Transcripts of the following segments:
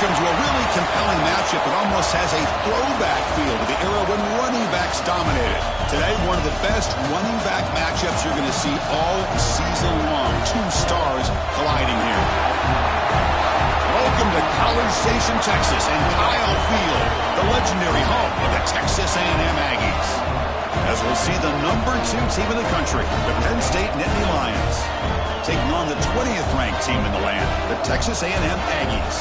Welcome to a really compelling matchup that almost has a throwback feel to the era when running backs dominated. Today, one of the best running back matchups you're going to see all season long. Two stars colliding here. Welcome to College Station, Texas, and Kyle Field, the legendary home of the Texas A&M Aggies. As we'll see the #2 team in the country, the Penn State Nittany Lions, taking on the 20th ranked team in the land, the Texas A&M Aggies.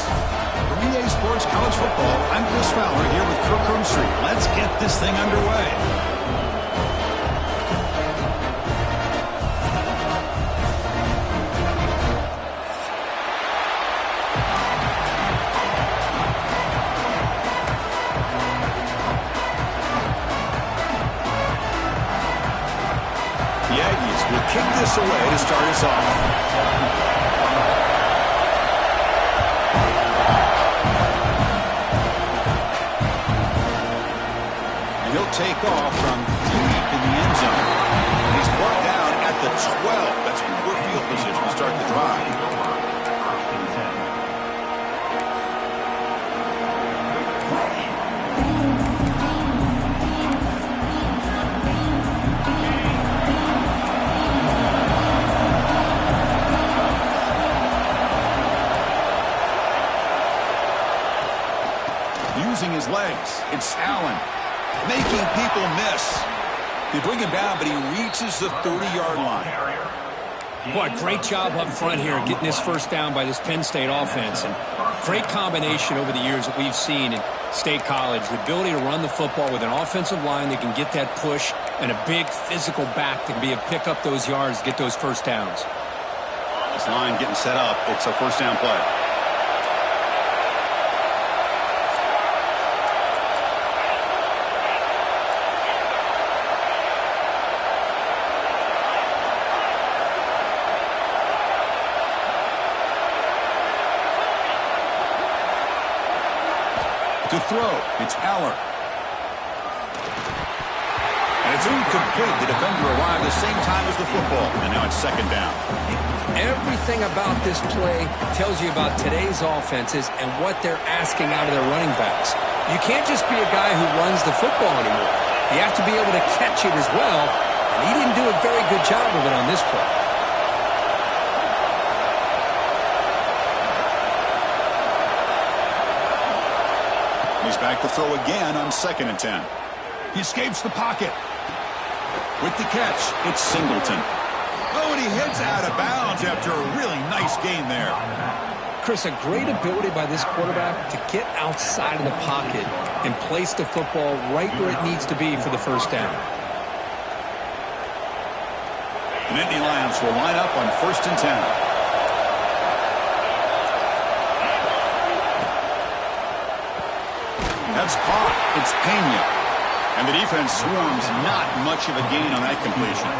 For EA Sports College Football, I'm Chris Fowler here with Kirk Herbstreit. Let's get this thing underway. The Aggies will kick this away to start us off. He'll take off from deep in the end zone. And he's brought down at the 12. That's poor field position to start the drive. Using his legs, it's Allen. Making people miss. They bring him down, but he reaches the 30-yard line. Boy, great job up front here getting this first down by this Penn State offense. And great combination over the years that we've seen in State College. The ability to run the football with an offensive line that can get that push and a big physical back that can be able to pick up those yards, get those first downs. This line getting set up. It's a first down play. To throw, it's Aller. And it's incomplete. The defender arrived the same time as the football. And now it's second down. Everything about this play tells you about today's offenses and what they're asking out of their running backs. You can't just be a guy who runs the football anymore. You have to be able to catch it as well. And he didn't do a very good job of it on this play. He's back to throw again on 2nd and 10. He escapes the pocket. With the catch, it's Singleton. Oh, and he heads out of bounds after a really nice gain there. Chris, a great ability by this quarterback to get outside of the pocket and place the football right where it needs to be for the first down. The Nittany Lions will line up on 1st and 10. That's caught. It's Pena. And the defense swarms. Not much of a gain on that completion.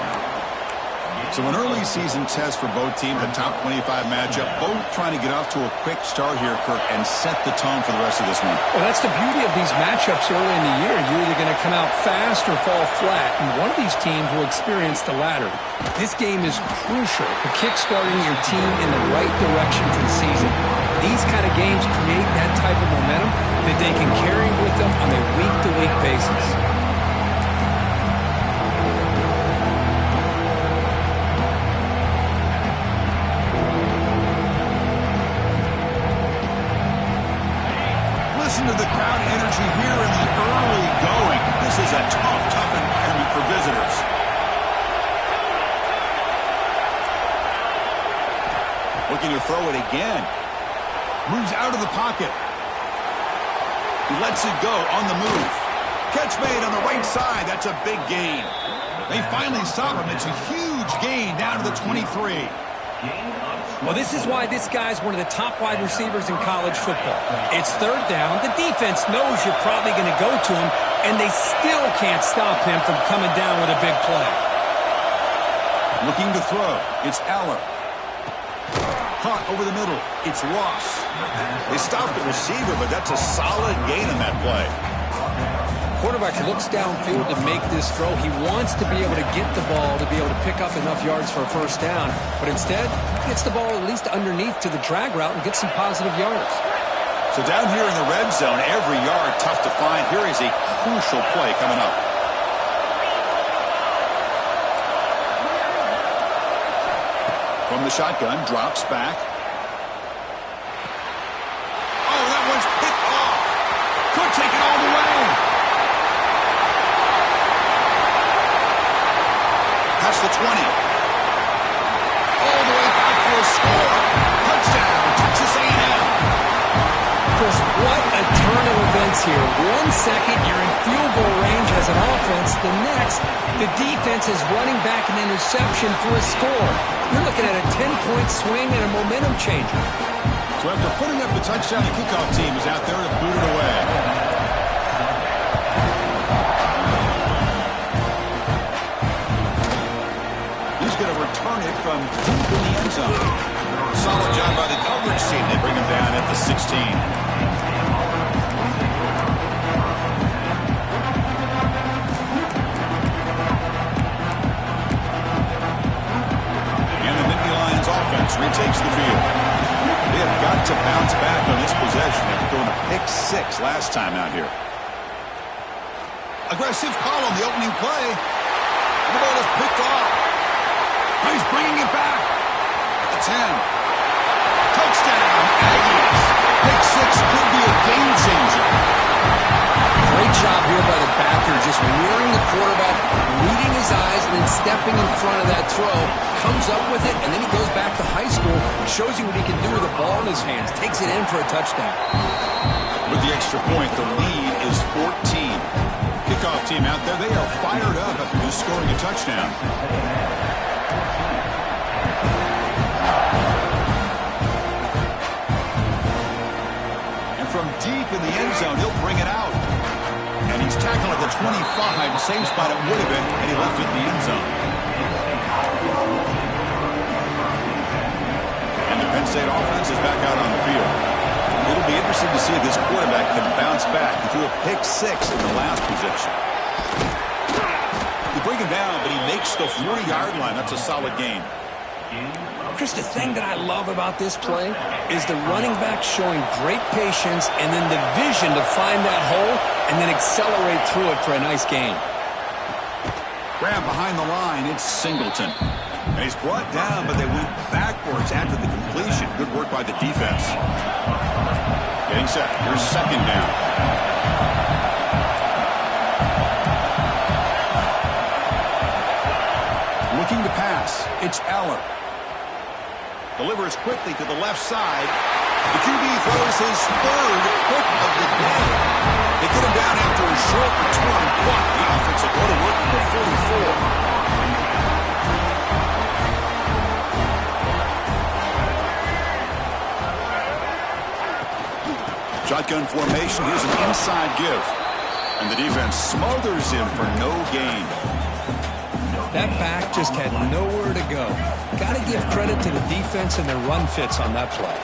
So an early season test for both teams, a top 25 matchup. Both trying to get off to a quick start here, Kirk, and set the tone for the rest of this one. Well, that's the beauty of these matchups early in the year. You're either going to come out fast or fall flat, and one of these teams will experience the latter. This game is crucial for kickstarting your team in the right direction for the season. These kind of games create that type of momentum that they can carry with them on a week-to-week basis. Listen to the crowd energy here in the early going. This is a tough environment for visitors. Looking to throw it again. Moves out of the pocket. He lets it go on the move. Catch made on the right side. That's a big gain. They finally stop him. It's a huge gain down to the 23. Well, this is why this guy's one of the top wide receivers in college football. It's third down. The defense knows you're probably going to go to him, and they still can't stop him from coming down with a big play. Looking to throw. It's Aller. Caught over the middle. It's Ross. They stopped the receiver, but that's a solid gain on that play. Quarterback looks downfield to make this throw. He wants to be able to get the ball to be able to pick up enough yards for a first down, but instead gets the ball at least underneath to the drag route and gets some positive yards. So down here in the red zone, every yard tough to find. Here is a crucial play coming up. From the shotgun, drops back. Oh, that one's picked off. Could take it all the way. That's the 20. All the way back for a score. Touchdown, Texas A&M. Chris, what a turn of events here. 1 second, you're in field goal range as an offense. The next, the defense is running back an interception for a score. You're looking at a 10-point swing and a momentum changer. So after putting up the touchdown, the kickoff team is out there to boot it away. He's going to return it from deep in the end zone. Solid job by the coverage team. They bring him down at the 16. Retakes the field. They have got to bounce back on this possession after throwing a pick 6 last time out here. Aggressive call on the opening play. And the ball is picked off. He's bringing it back at the 10. Touchdown, Aggies. Pick 6 could be a game changer. Great job here by the backer, just mirroring the quarterback, reading his eyes, and then stepping in front of that throw. Comes up with it, and then he goes back to high school, shows you what he can do with the ball in his hands, takes it in for a touchdown. With the extra point, the lead is 14. Kickoff team out there, they are fired up after just scoring a touchdown. And from deep in the end zone, he'll bring it out. And he's tackled at the 25, same spot it would have been, and he left it in the end zone. And the Penn State offense is back out on the field. It'll be interesting to see if this quarterback can bounce back. He threw a pick 6 in the last possession. You bring him down, but he makes the 40-yard line. That's a solid gain. Chris, the thing that I love about this play is the running back showing great patience and then the vision to find that hole and then accelerate through it for a nice gain. Grab behind the line, it's Singleton. And he's brought down, but they went backwards after the completion. Good work by the defense. Getting set. Here's second down. Looking to pass. It's Eller. Delivers quickly to the left side. The QB throws his third pick of the day. They get him down after a short return, but the offense will go to work at the 44. Shotgun formation. Here's an inside give. And the defense smothers him for no gain. That back just had nowhere to go. Got to give credit to the defense and their run fits on that play.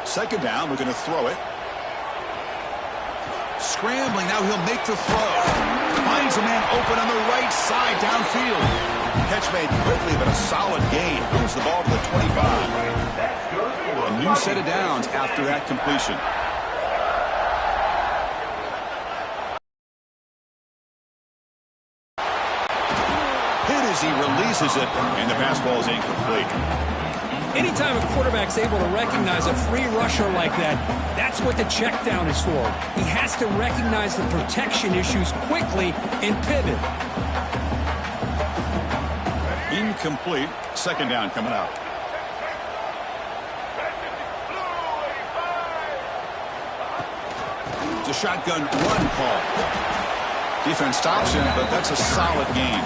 Second down, we're going to throw it. Scrambling, now he'll make the throw. Finds a man open on the right side downfield. Catch made quickly, but a solid gain. Moves the ball to the 25. A new set of downs after that completion. He releases it, and the pass ball is incomplete. Anytime a quarterback's able to recognize a free rusher like that, that's what the check down is for. He has to recognize the protection issues quickly and pivot. Incomplete. Second down coming out. It's a shotgun run call. Defense stops him, but that's a solid gain.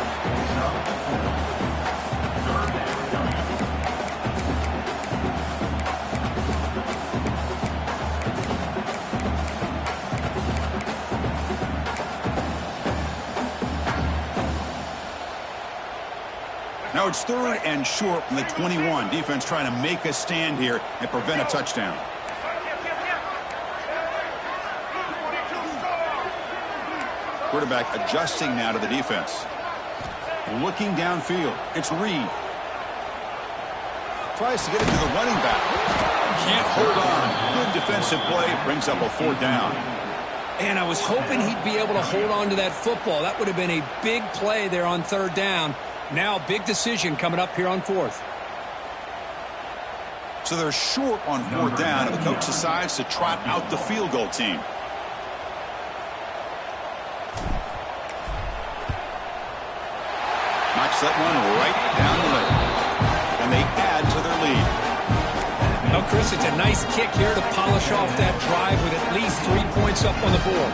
Now it's third and short from the 21. Defense trying to make a stand here and prevent a touchdown. Quarterback adjusting now to the defense. Looking downfield. It's Reed. tries to get it to the running back. Can't hold on. Good defensive play. Brings up a 4th down. And I was hoping he'd be able to hold on to that football. That would have been a big play there on 3rd down. Now, big decision coming up here on 4th. So they're short on 4th down, and the coach decides to trot out the field goal team. Knocks that one right down the middle. And they add to their lead. Well, Chris, it's a nice kick here to polish off that drive with at least 3 points up on the board.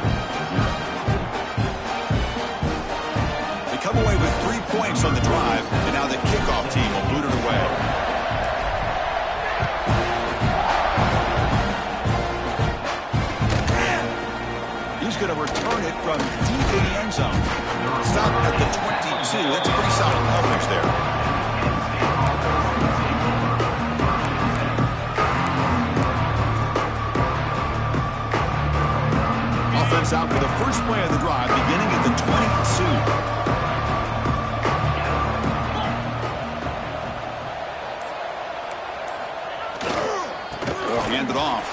They come away with 3 points on the drive, and now the kickoff team will boot it away. He's going to return it from deep in the end zone. Stop at the 22. That's pretty solid coverage there. Offense out for the first play of the drive, beginning at the 22. Hand it off.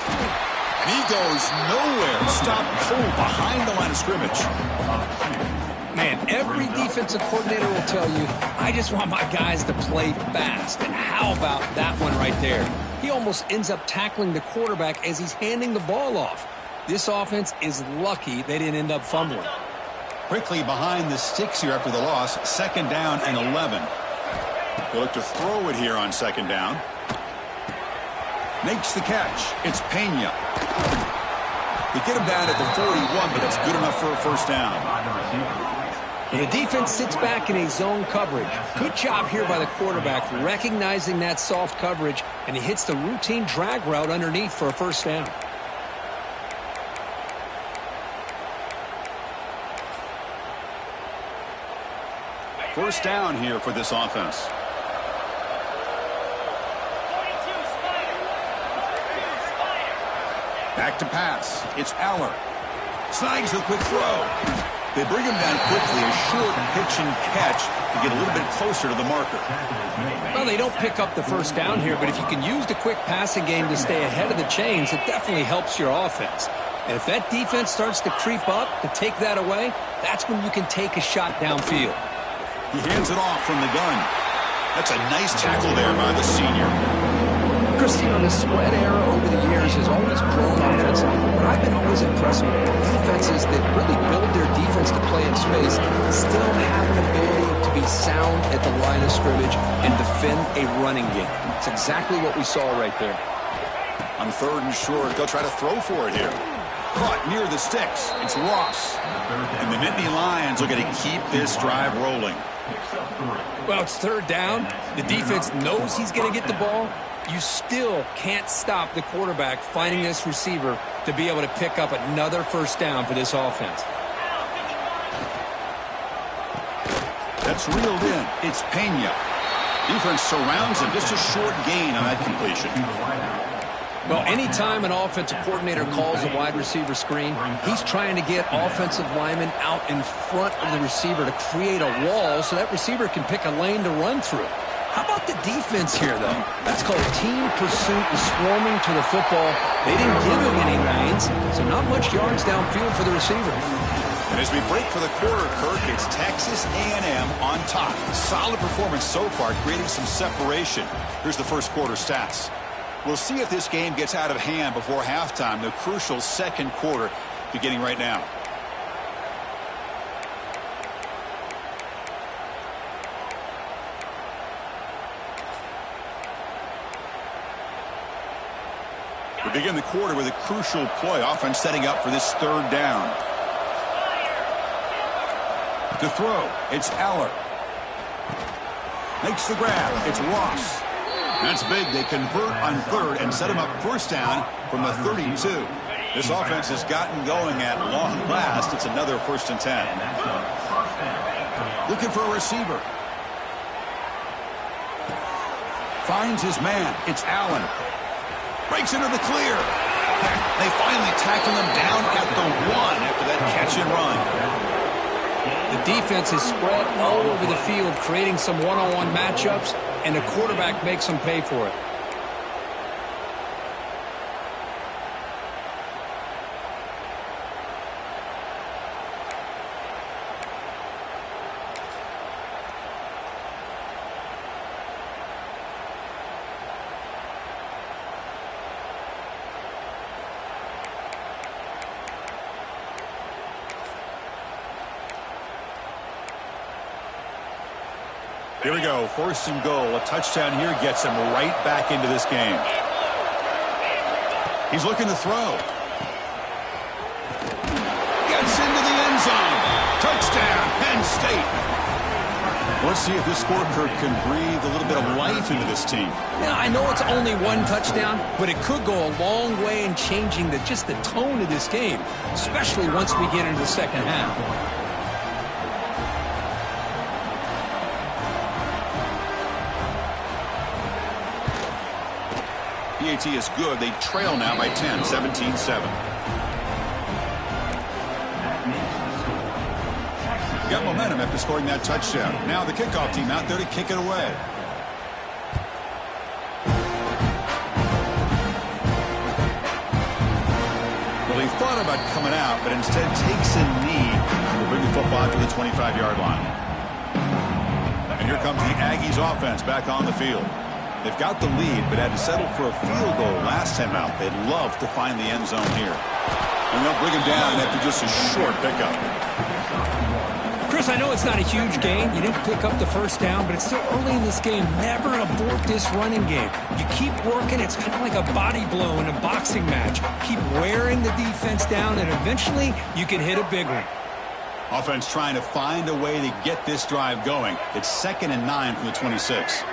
And he goes nowhere. Stop cold behind the line of scrimmage. Man, every defensive coordinator will tell you, I just want my guys to play fast. And how about that one right there? He almost ends up tackling the quarterback as he's handing the ball off. This offense is lucky they didn't end up fumbling. Quickly behind the sticks here after the loss. 2nd down and 11. They look to throw it here on 2nd down. Makes the catch. It's Pena. They get him down at the 41, but it's good enough for a 1st down. The defense sits back in a zone coverage. Good job here by the quarterback recognizing that soft coverage, and he hits the routine drag route underneath for a 1st down. First down here for this offense. Back to pass. It's Aller. Snags the quick throw. They bring him down quickly. A short pitch and catch to get a little bit closer to the marker. Well, they don't pick up the 1st down here, but if you can use the quick passing game to stay ahead of the chains, it definitely helps your offense. And if that defense starts to creep up to take that away, that's when you can take a shot downfield. He hands it off from the gun. That's a nice tackle there by the senior. Christine, the spread era over the years has always grown offensively, but I've been always impressed with defenses that really build their defense to play in space, still have an ability to be sound at the line of scrimmage and defend a running game. It's exactly what we saw right there. On 3rd and short, they'll try to throw for it here. Caught near the sticks. It's Ross. And the Nittany Lions are going to keep this drive rolling. Well, it's 3rd down. The defense knows he's going to get the ball. You still can't stop the quarterback finding this receiver to be able to pick up another 1st down for this offense. That's reeled in. It's Pena. Defense surrounds him. Just a short gain on that completion. Well, anytime an offensive coordinator calls a wide receiver screen, he's trying to get offensive linemen out in front of the receiver to create a wall so that receiver can pick a lane to run through. How about the defense here, though? That's called team pursuit and swarming to the football. They didn't give him any lanes, so not much yards downfield for the receiver. And as we break for the quarter, Kirk, it's Texas A&M on top. Solid performance so far, creating some separation. Here's the first quarter stats. We'll see if this game gets out of hand before halftime, the crucial 2nd quarter beginning right now. We begin the quarter with a crucial play. Offense setting up for this 3rd down. To throw, it's Aller. Makes the grab. It's Ross. That's big. They convert on 3rd and set him up 1st down from the 32. This offense has gotten going at long last. It's another 1st and 10. Looking for a receiver. Finds his man. It's Allen. Breaks into the clear. They finally tackle him down at the 1 after that catch and run. The defense is spread all over the field, creating some one-on-one matchups, and the quarterback makes them pay for it. Here we go, 1st and goal. A touchdown here gets him right back into this game. He's looking to throw. Gets into the end zone. Touchdown, Penn State. Let's see if this scorecard can breathe a little bit of life into this team. Now, I know it's only one touchdown, but it could go a long way in changing just the tone of this game, especially once we get into the second half. PAT is good. They trail now by 10, 17-7. Got momentum after scoring that touchdown. Now the kickoff team out there to kick it away. Well, he thought about coming out, but instead takes a knee to bring the football to the 25-yard line. And here comes the Aggies offense back on the field. They've got the lead, but had to settle for a field goal last time out. They'd love to find the end zone here. And they'll bring him down after just a short pickup. Chris, I know it's not a huge gain. You didn't pick up the first down, but it's still early in this game. Never abort this running game. You keep working. It's kind of like a body blow in a boxing match. Keep wearing the defense down, and eventually you can hit a big one. Offense trying to find a way to get this drive going. It's 2nd and 9 from the 26.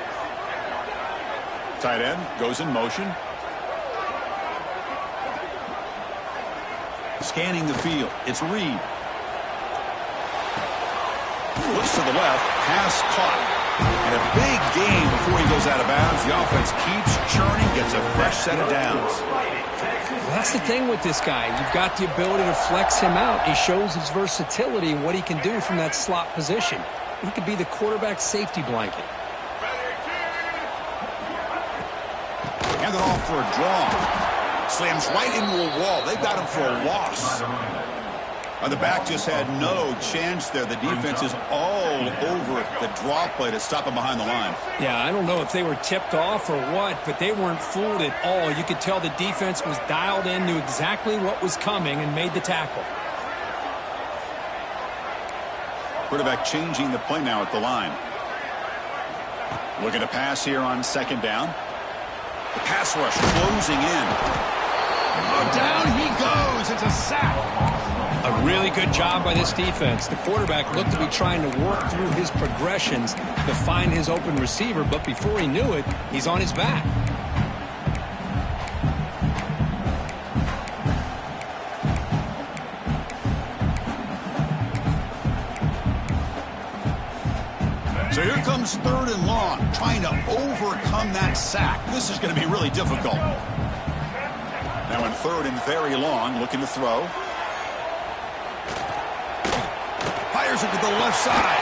Tight end goes in motion. Scanning the field. It's Reed. Looks to the left. Pass caught. And a big gain before he goes out of bounds. The offense keeps churning. Gets a fresh set of downs. Well, that's the thing with this guy. You've got the ability to flex him out. He shows his versatility and what he can do from that slot position. He could be the quarterback safety blanket. Hand it off for a draw. Slams right into a wall. They've got him for a loss. The back just had no chance there. The defense is all over the draw play to stop him behind the line. Yeah, I don't know if they were tipped off or what, but they weren't fooled at all. You could tell the defense was dialed in, knew exactly what was coming, and made the tackle. Quarterback changing the play now at the line. Looking to pass here on 2nd down. The pass rush closing in. Oh, down he goes. It's a sack. A really good job by this defense. The quarterback looked to be trying to work through his progressions to find his open receiver, but before he knew it, he's on his back. So here comes 3rd and long, trying to overcome that sack. This is going to be really difficult. Now in 3rd and very long, looking to throw. Fires it to the left side.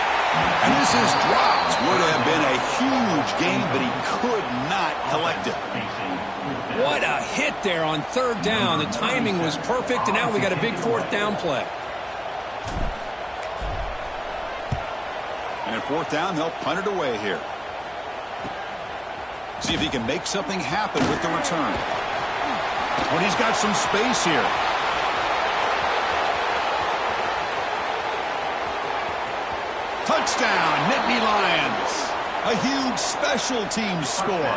And this is dropped. Would have been a huge gain, but he could not collect it. What a hit there on 3rd down. The timing was perfect, and now we got a big 4th down play. And at 4th down, they'll punt it away here. See if he can make something happen with the return. Oh, he's got some space here. Touchdown, Nittany Lions. A huge special teams score.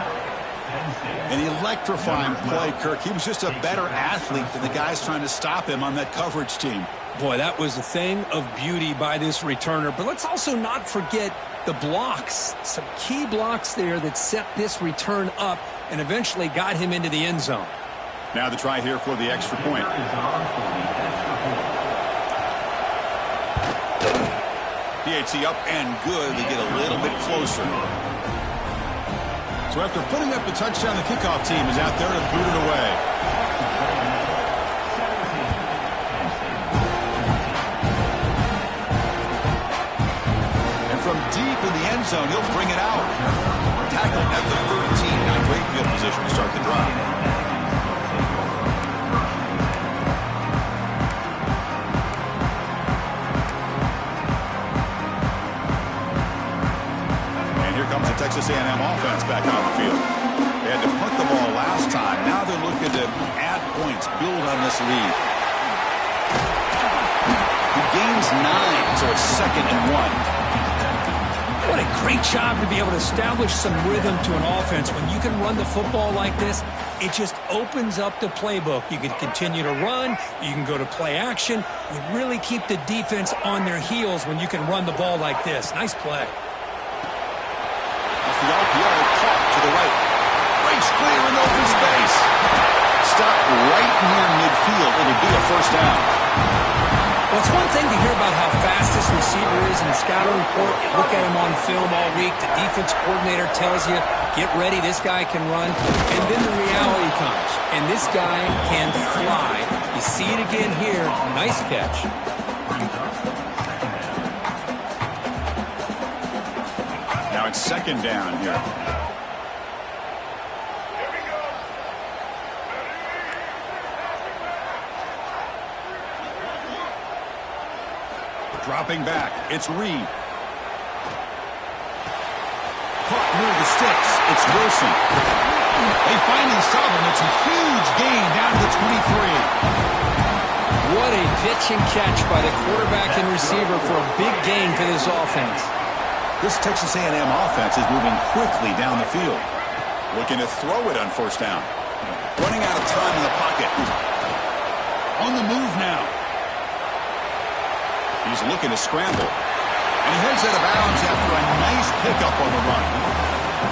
An electrifying play, Kirk. He was just a better athlete than the guys trying to stop him on that coverage team. Boy, that was a thing of beauty by this returner. But let's also not forget the blocks. Some key blocks there that set this return up and eventually got him into the end zone. Now the try here for the extra point. PAT up and good. They get a little bit closer. So after putting up the touchdown, the kickoff team is out there to boot it away. deep in the end zone. He'll bring it out. Tackled at the 13. Now great field position to start the drive. And here comes the Texas A&M offense back on the field. They had to punt the ball last time. Now they're looking to add points, build on this lead. He gains 9, so it's 2nd and 1. What a great job to be able to establish some rhythm to an offense. When you can run the football like this, it just opens up the playbook. You can continue to run. You can go to play action. You really keep the defense on their heels when you can run the ball like this. Nice play. Off the RPO, caught to the right. Breaks clear in open space. Stop right near midfield. It'll be a first down. Well, it's one thing to hear about how fast this receiver is in the scouting report. You look at him on film all week. The defense coordinator tells you, get ready, this guy can run. And then the reality comes. And this guy can fly. You see it again here. Nice catch. Now it's 2nd down here. Dropping back, it's Reed. Caught near the sticks, it's Wilson. They finally stop him. It's a huge gain down to the 23. What a pitch and catch by the quarterback and receiver for a big gain for this offense. This Texas A&M offense is moving quickly down the field. Looking to throw it on 1st down. Running out of time in the pocket. On the move now. He's looking to scramble. And he heads out of bounds after a nice pickup on the run.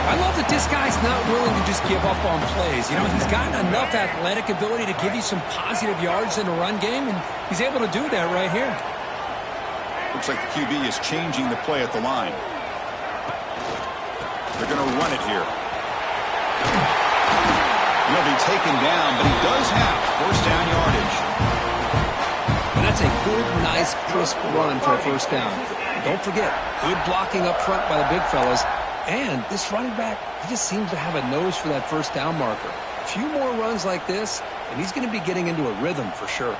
I love that this guy's not willing to just give up on plays. You know, he's got enough athletic ability to give you some positive yards in the run game, and he's able to do that right here. Looks like the QB is changing the play at the line. They're going to run it here. He'll be taken down, but he does have 1st down yardage. And that's a good, nice, crisp run for a 1st down. Don't forget, good blocking up front by the big fellas. And this running back, he just seems to have a nose for that 1st down marker. A few more runs like this, and he's going to be getting into a rhythm for sure.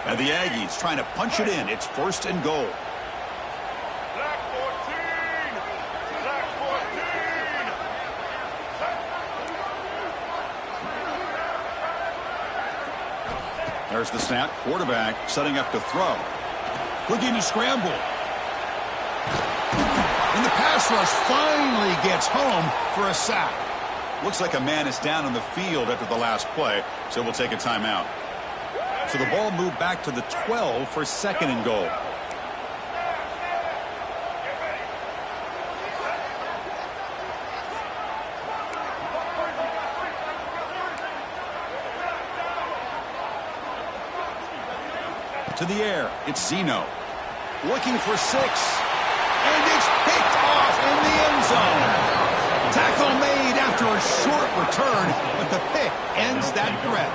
And the Aggies trying to punch it in. It's 1st and goal. There's the snap. Quarterback setting up to throw. Looking to scramble. And the pass rush finally gets home for a sack. Looks like a man is down on the field after the last play, so we'll take a timeout. So the ball moved back to the 12 for 2nd and goal. To the air, it's Zeno. Looking for 6. And it's picked off in the end zone. Tackle made after a short return, but the pick ends that threat.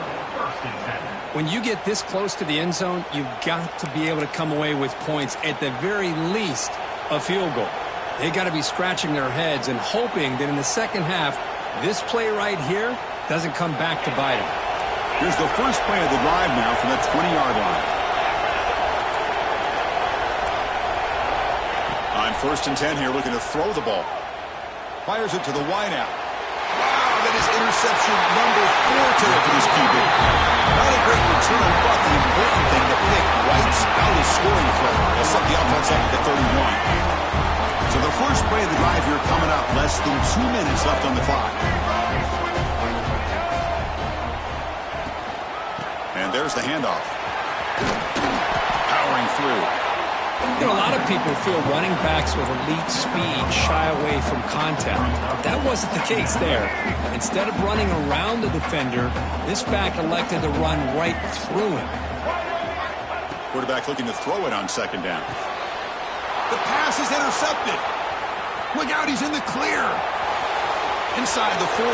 When you get this close to the end zone, you've got to be able to come away with points, at the very least, a field goal. They got to be scratching their heads and hoping that in the second half, this play right here doesn't come back to bite them. Here's the first play of the drive now from the 20-yard line. On 1st and 10 here, looking to throw the ball. Fires it to the wideout. Wow, that is interception number 4 today for this QB. Not a great return, but the important thing, the pick wipes out his scoring threat. They'll set the offense up at the 31. So the first play of the drive here coming up, less than 2 minutes left on the clock. And there's the handoff. Powering through. You know, a lot of people feel running backs with elite speed shy away from contact. But that wasn't the case there. Instead of running around the defender, this back elected to run right through him. Quarterback looking to throw it on 2nd down. The pass is intercepted. Look out, he's in the clear. Inside the 40.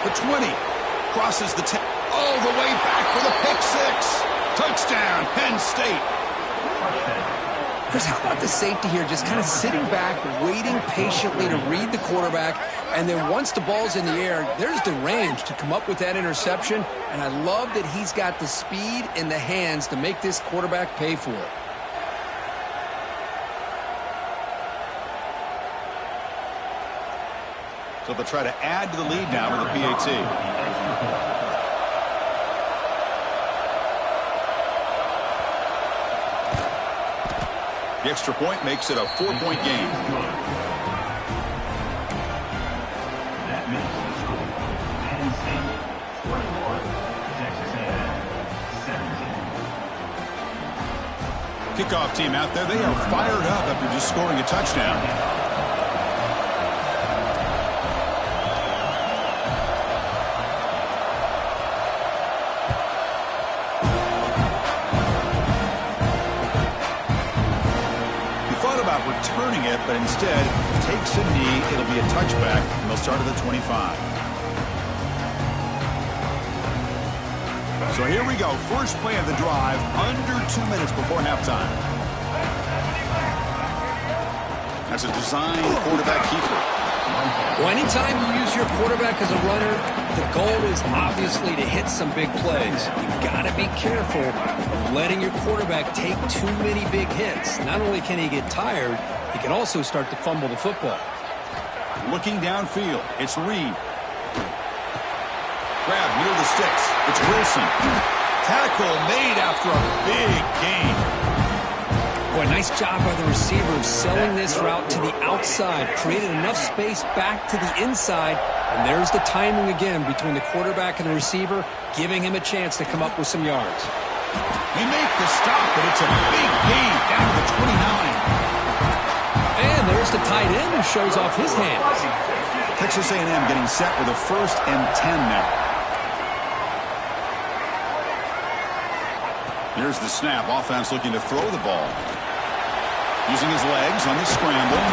The 20. Crosses the 10. All the way back for the pick 6. Touchdown, Penn State. Chris, how about the safety here just kind of sitting back, waiting patiently to read the quarterback, and then once the ball's in the air, there's the range to come up with that interception, and I love that he's got the speed in the hands to make this quarterback pay for it. So they'll try to add to the lead now with the PAT. The extra point makes it a 4-point game. That makes the score. Penn State 21, Texas A&M 17. Kickoff team out there. They are fired up after just scoring a touchdown. Returning it, but instead takes a knee. It'll be a touchback, and they'll start at the 25. So here we go. First play of the drive, under 2 minutes before halftime. That's a design quarterback keeper. Well, anytime you use your quarterback as a runner, the goal is obviously to hit some big plays. You've got to be careful of letting your quarterback take too many big hits. Not only can he get tired, he can also start to fumble the football. Looking downfield, it's Reed. Grab near the sticks. It's Wilson. Tackle made after a big gain. Boy, nice job by the receiver of selling this route to the outside. Created enough space back to the inside. And there's the timing again between the quarterback and the receiver, giving him a chance to come up with some yards. They make the stop, but it's a big gain down to the 29. And there's the tight end who shows off his hands. Texas A&M getting set with a 1st and 10 now. Here's the snap. Offense looking to throw the ball. Using his legs on the scramble.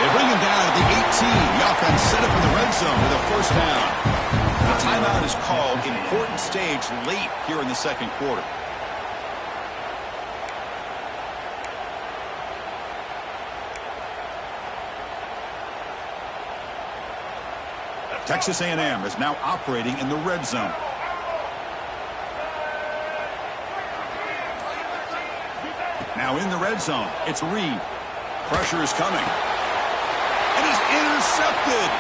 They bring him down at the 18. The offense set up in the red zone with a 1st down. The timeout is called. Important stage late here in the second quarter. Texas A&M is now operating in the red zone. Now in the red zone, it's Reed. Pressure is coming. It is intercepted.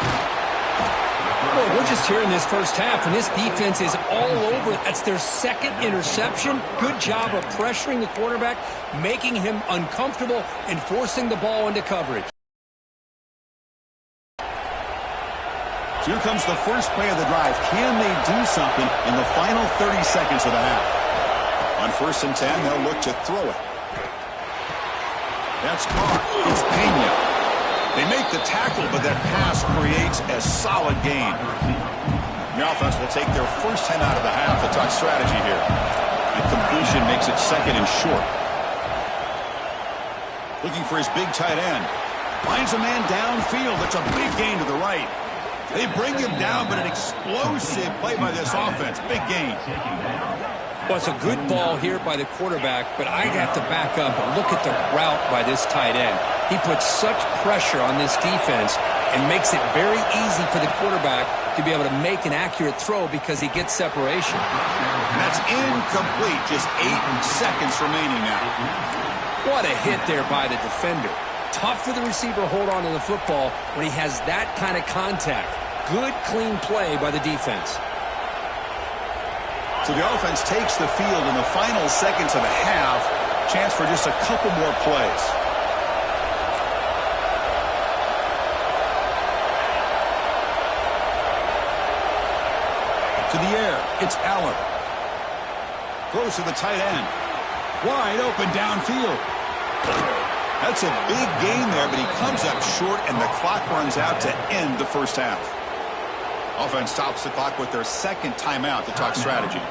Well, we're just here in this first half, and this defense is all over. That's their 2nd interception. Good job of pressuring the quarterback, making him uncomfortable, and forcing the ball into coverage. Here comes the first play of the drive. Can they do something in the final 30 seconds of the half? On 1st and 10, they'll look to throw it. That's caught. It's Pena. They make the tackle, but that pass creates a solid gain. The offense will take their first 10 out of the half to talk strategy here. And completion makes it 2nd and short. Looking for his big tight end. Finds a man downfield. That's a big gain to the right. They bring him down, but an explosive play by this offense. Big gain. Well, it's a good ball here by the quarterback, but I'd have to back up and look at the route by this tight end. He puts such pressure on this defense and makes it very easy for the quarterback to be able to make an accurate throw because he gets separation. And that's incomplete. Just 8 seconds remaining now. What a hit there by the defender. Tough for the receiver to hold on to the football when he has that kind of contact. Good, clean play by the defense. So the offense takes the field in the final seconds of the half. Chance for just a couple more plays. To the air, it's Allen. Throws to the tight end. Wide open downfield. That's a big gain there, but he comes up short, and the clock runs out to end the first half. Offense stops the clock with their 2nd timeout to talk strategy.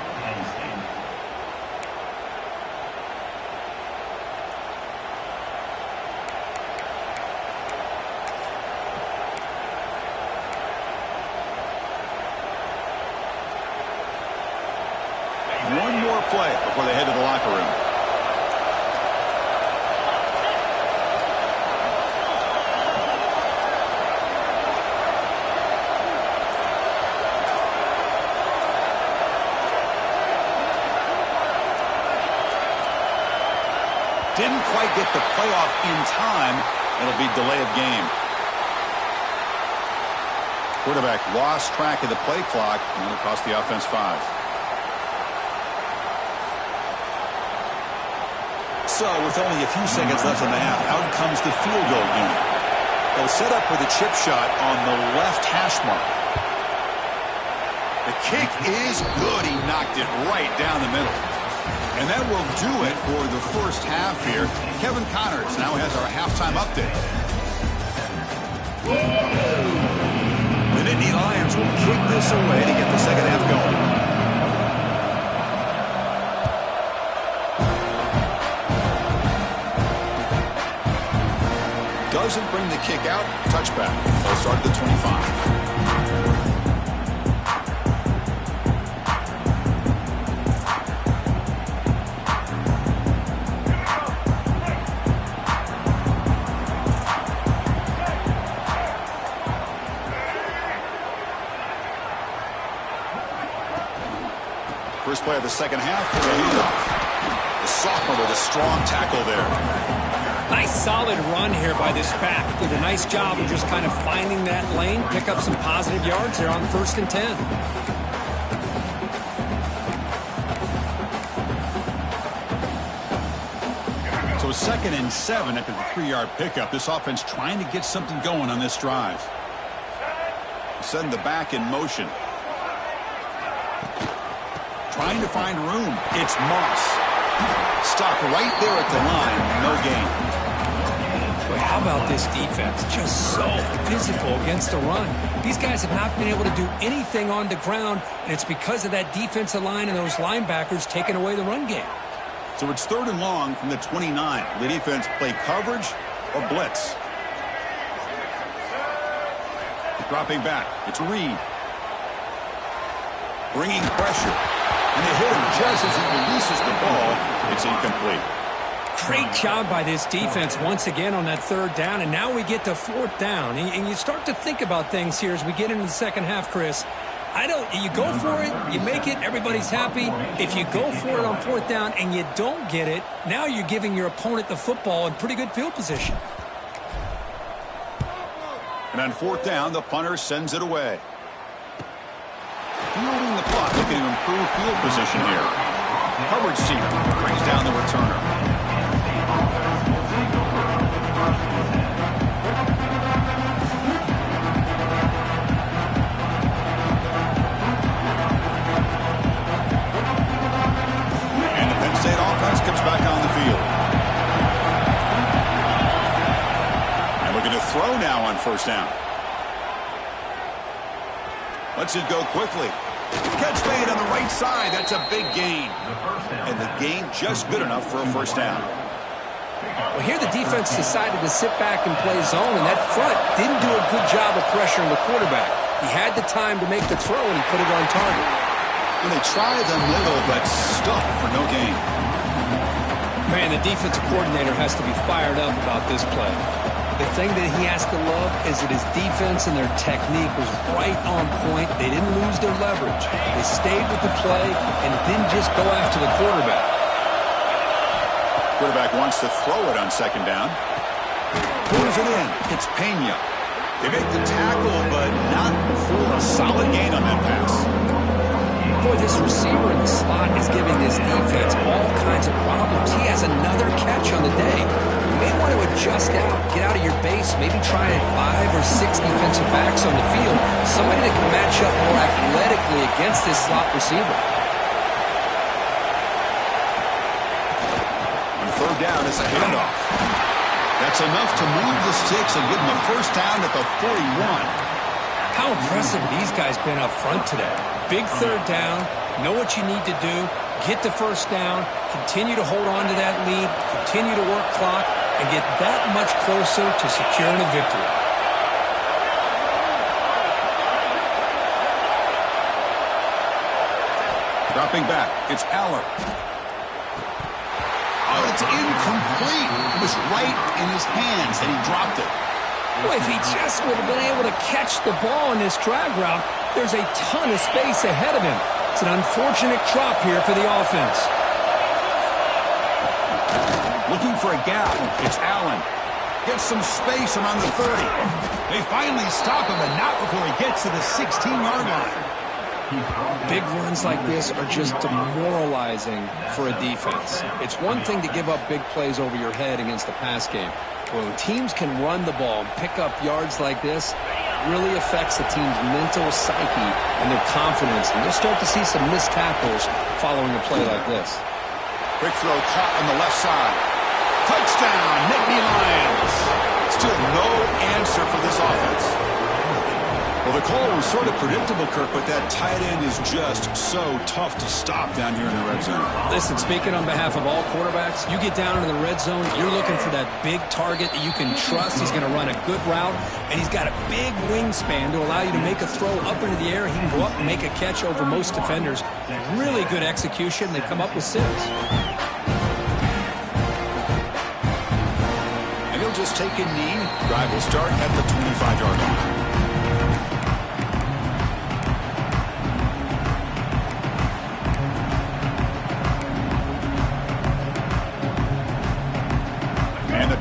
play before they head to the locker room. Didn't quite get the playoff in time. It'll be delay of game. Quarterback lost track of the play clock, and it'll cost the offense 5. So, with only a few seconds left in the half, out comes the field goal unit. They'll set up for the chip shot on the left hash mark. The kick is good. He knocked it right down the middle. And that will do it for the first half here. Kevin Connors now has our halftime update. The Nittany Lions will kick this away to get the second half going. Doesn't bring the kick out. Touchback. They'll start at the 25. First play of the second half is a handoff. The sophomore with a strong tackle there. Nice solid run here by this back. Did a nice job of just kind of finding that lane, pick up some positive yards there on 1st and 10. So 2nd and 7 after the 3-yard pickup. This offense trying to get something going on this drive. Setting the back in motion. Trying to find room. It's Moss. Stopped right there at the line. No gain. Boy, how about this defense? Just so physical against the run. These guys have not been able to do anything on the ground, and it's because of that defensive line and those linebackers taking away the run game. So it's 3rd and long from the 29. The defense play coverage or blitz. Dropping back. It's Reed. Bringing pressure. And they hit him just as he releases the ball. It's incomplete. Great job by this defense once again on that 3rd down, and now we get to 4th down. And you start to think about things here as we get into the second half, Chris. You go for it, you make it, everybody's happy. If you go for it on 4th down and you don't get it, now you're giving your opponent the football in pretty good field position. And on 4th down, the punter sends it away. Fielding the clock, looking to improve field position here. Coverage team brings down the returner. And the Penn State offense comes back on the field. And we're going to throw now on 1st down. Lets it go quickly. Catch made on the right side. That's a big gain. And the gain just good enough for a 1st down. Well, here the defense decided to sit back and play zone, and that front didn't do a good job of pressuring the quarterback. He had the time to make the throw, and he put it on target. When they try the middle, but stuck for no gain. Man, the defensive coordinator has to be fired up about this play. The thing that he has to love is that his defense and their technique was right on point. They didn't lose their leverage. They stayed with the play and didn't just go after the quarterback. Quarterback wants to throw it on 2nd down. Pulls it in. It's Pena. They make the tackle, but not for a solid gain on that pass. Boy, this receiver in the slot is giving this defense all kinds of problems. He has another catch on the day. You may want to adjust out, get out of your base, maybe try 5 or 6 defensive backs on the field, somebody that can match up more athletically against this slot receiver. On 3rd down, it's a handoff. That's enough to move the sticks and give them a 1st down at the 41. How impressive these guys been up front today. Big 3rd down, know what you need to do, get the 1st down, continue to hold on to that lead, continue to work clock, and get that much closer to securing a victory. Dropping back, it's Aller. Oh, it's incomplete. It was right in his hands, and he dropped it. Boy, if he just would have been able to catch the ball in this drag route, there's a ton of space ahead of him. It's an unfortunate drop here for the offense. Looking for a gap, it's Allen. Gets some space around the 30. They finally stop him, but not before he gets to the 16-yard line. Big runs like this are just demoralizing for a defense. It's one thing to give up big plays over your head against the pass game. But when teams can run the ball and pick up yards like this, it really affects the team's mental psyche and their confidence. And you'll start to see some missed tackles following a play like this. Quick throw caught on the left side. Touchdown, Nittany Lions. Still no answer for this offense. Well, the call was sort of predictable, Kirk, but that tight end is just so tough to stop down here in the red zone. Listen, speaking on behalf of all quarterbacks, you get down into the red zone, you're looking for that big target that you can trust. He's going to run a good route, and he's got a big wingspan to allow you to make a throw up into the air. He can go up and make a catch over most defenders. Really good execution. They come up with 6. And he'll just take a knee. Drive will start at the 25-yard line.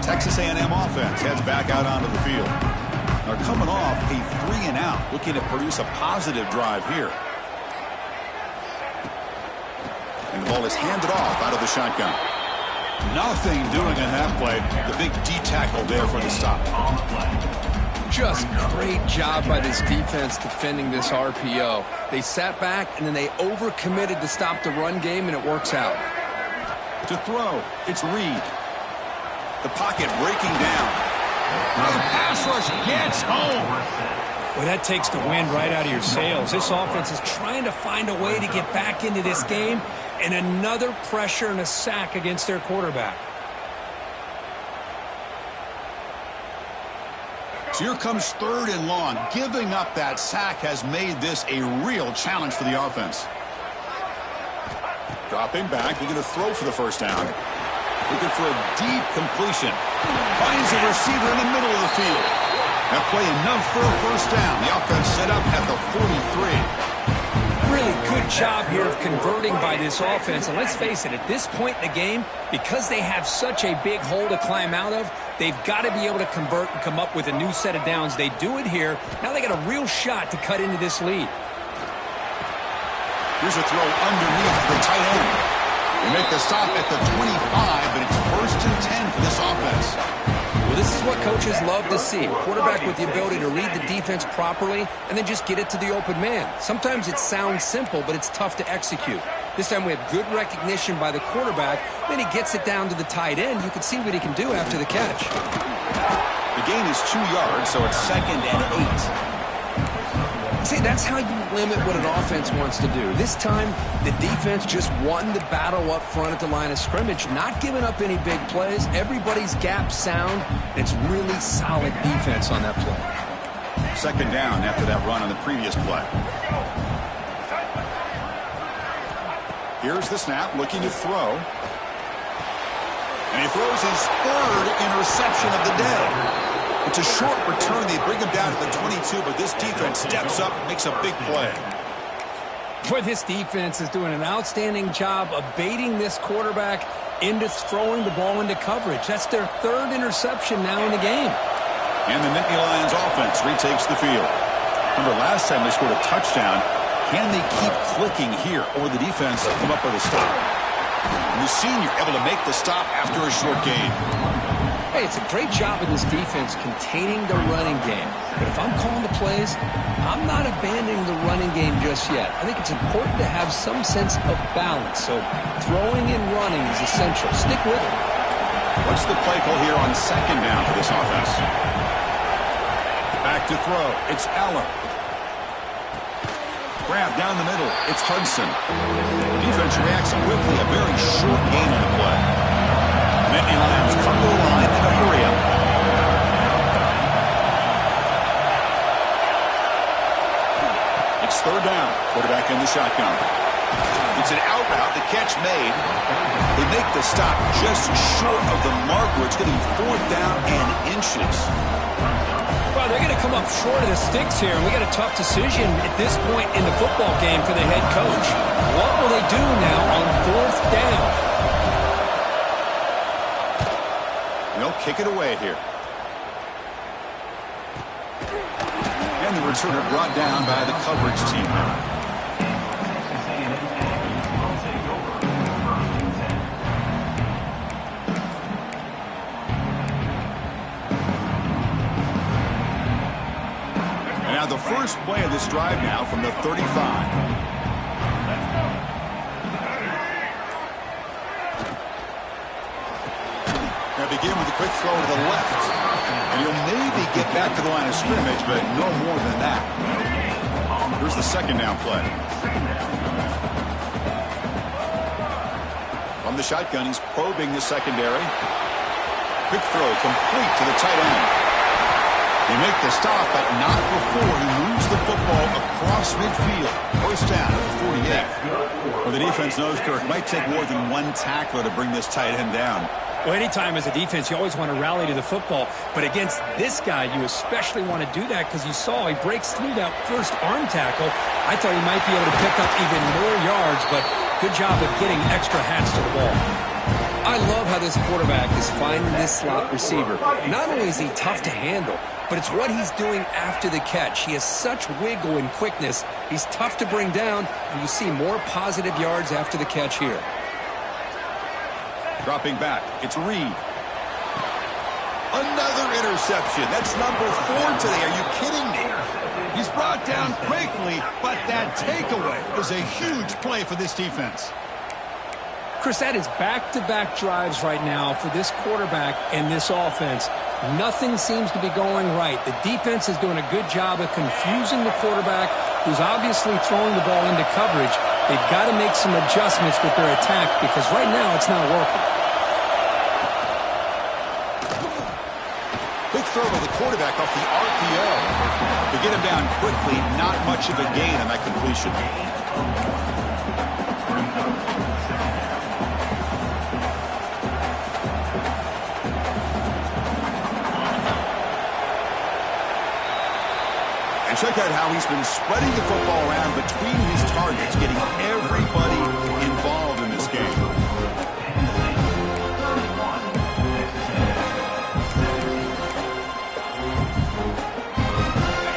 Texas A&M offense heads back out onto the field. They're coming off a 3-and-out, looking to produce a positive drive here. And the ball is handed off out of the shotgun. Nothing doing in that play. The big D tackle there for the stop. Just great job by this defense defending this RPO. They sat back and then they overcommitted to stop the run game, and it works out. To throw, it's Reed. The pocket breaking down. Now the pass rush gets home. Well, that takes the wind right out of your sails. This offense is trying to find a way to get back into this game, and another pressure and a sack against their quarterback. So here comes 3rd and long. Giving up that sack has made this a real challenge for the offense. Dropping back, looking to throw for the first down. Looking for a deep completion. Finds a receiver in the middle of the field. That play enough for a first down. The offense set up at the 43. Really good job here of converting by this offense. And let's face it, at this point in the game, because they have such a big hole to climb out of, they've got to be able to convert and come up with a new set of downs. They do it here. Now they got a real shot to cut into this lead. Here's a throw underneath the tight end. They make the stop at the 25, but it's 1st and 10 for this offense. Well, this is what coaches love to see. A quarterback with the ability to read the defense properly and then just get it to the open man. Sometimes it sounds simple, but it's tough to execute. This time we have good recognition by the quarterback. Then he gets it down to the tight end. You can see what he can do after the catch. The gain is 2 yards, so it's 2nd and 8. See, that's how you limit what an offense wants to do. This time, the defense just won the battle up front at the line of scrimmage, not giving up any big plays. Everybody's gap sound. It's really solid defense on that play. 2nd down after that run on the previous play. Here's the snap, looking to throw. And he throws his 3rd interception of the day. It's a short return. They bring him down to the 22, but this defense steps up and makes a big play. Boy, this defense is doing an outstanding job of baiting this quarterback into throwing the ball into coverage. That's their 3rd interception now in the game. And the Nittany Lions offense retakes the field. Remember, last time they scored a touchdown. Can they keep clicking here, or the defense come up with a stop? And the senior able to make the stop after a short gain. Hey, it's a great job of this defense containing the running game. But if I'm calling the plays, I'm not abandoning the running game just yet. I think it's important to have some sense of balance. So throwing and running is essential. Stick with it. What's the play call here on 2nd down for this offense? Back to throw. It's Aller. Grab down the middle. It's Hudson. Defense reacts quickly. A very short gain on the play. Nittany Lions come to the line in a hurry up. It's 3rd down. Quarterback in the shotgun. It's It's an out route. The catch made. They make the stop just short of the marker. It's going to be 4th down and inches. Well, they're going to come up short of the sticks here, and we got a tough decision at this point in the football game for the head coach. What will they do now on 4th down? They'll kick it away here. And the returner brought down by the coverage team. And now the first play of this drive now from the 35. Now begin with a quick throw to the left. And he'll maybe get back to the line of scrimmage, but no more than that. Here's the 2nd down play. From the shotgun, he's probing the secondary. Quick throw complete to the tight end. They make the stop, but not before he moves the football across midfield. 1st down at the 48. Well, the defense knows, Kirk, might take more than one tackler to bring this tight end down. Well, anytime as a defense, you always want to rally to the football. But against this guy, you especially want to do that because you saw he breaks through that first arm tackle. I thought he might be able to pick up even more yards, but good job of getting extra hats to the ball. I love how this quarterback is finding this slot receiver. Not only is he tough to handle, but it's what he's doing after the catch. He has such wiggle and quickness. He's tough to bring down, and you see more positive yards after the catch here. Dropping back, it's Reed. Another interception. That's number 4 today. Are you kidding me? He's brought down quickly, but that takeaway is a huge play for this defense. Chris, that is back-to-back drives right now for this quarterback and this offense. Nothing seems to be going right. The defense is doing a good job of confusing the quarterback, who's obviously throwing the ball into coverage. They've got to make some adjustments with their attack because right now it's not working. Quick throw to the quarterback off the RPO. To get him down quickly, not much of a gain on that completion. And check out how he's been spreading the football around between his targets, getting everybody involved in this game.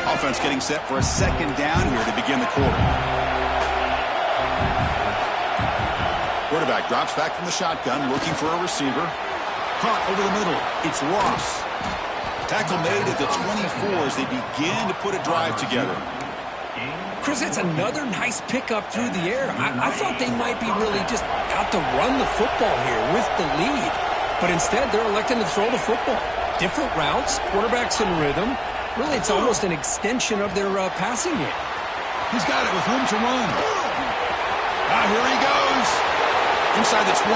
Offense getting set for a 2nd down here to begin the quarter. Quarterback drops back from the shotgun, looking for a receiver. Caught over the middle. It's Ross. Tackle made at the 24 as they begin to put a drive together. Chris, it's another nice pickup through the air. I thought they might be really just out to run the football here with the lead. But instead, they're electing to throw the football. Different routes, quarterbacks in rhythm. Really, it's almost an extension of their passing game. He's got it with room to run. Here he goes. Inside the 20.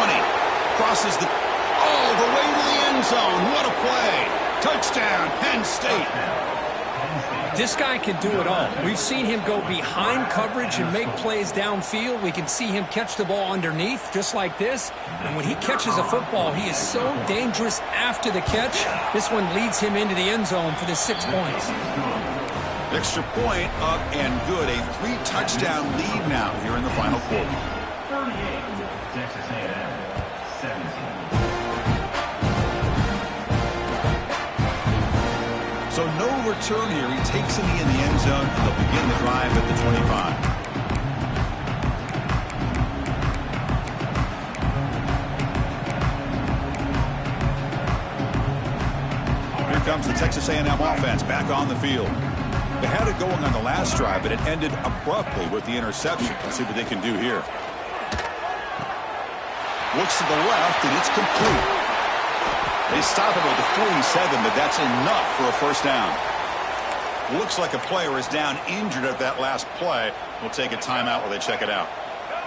Crosses the... all the way to the end zone. What a play. Touchdown, Penn State. This guy can do it all. We've seen him go behind coverage and make plays downfield. We can see him catch the ball underneath, just like this. And when he catches a football, he is so dangerous after the catch. This one leads him into the end zone for the 6 points. Extra point up and good. A 3-touchdown lead now here in the final quarter. 38, Texas A&M, 17. So no return here. He takes it in the end zone, and they'll begin the drive at the 25. Here comes the Texas A&M offense back on the field. They had it going on the last drive, but it ended abruptly with the interception. Let's see what they can do here. Looks to the left, and it's complete. They stop him at the 47, but that's enough for a 1st down. Looks like a player is down injured at that last play. We'll take a timeout while they check it out.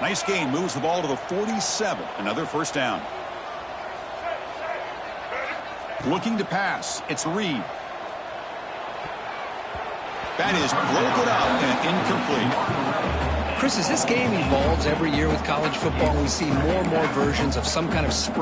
Nice gain, moves the ball to the 47. Another 1st down. Looking to pass. It's Reed. That is broken up and incomplete. Chris, as this game evolves every year with college football, we see more and more versions of some kind of spread.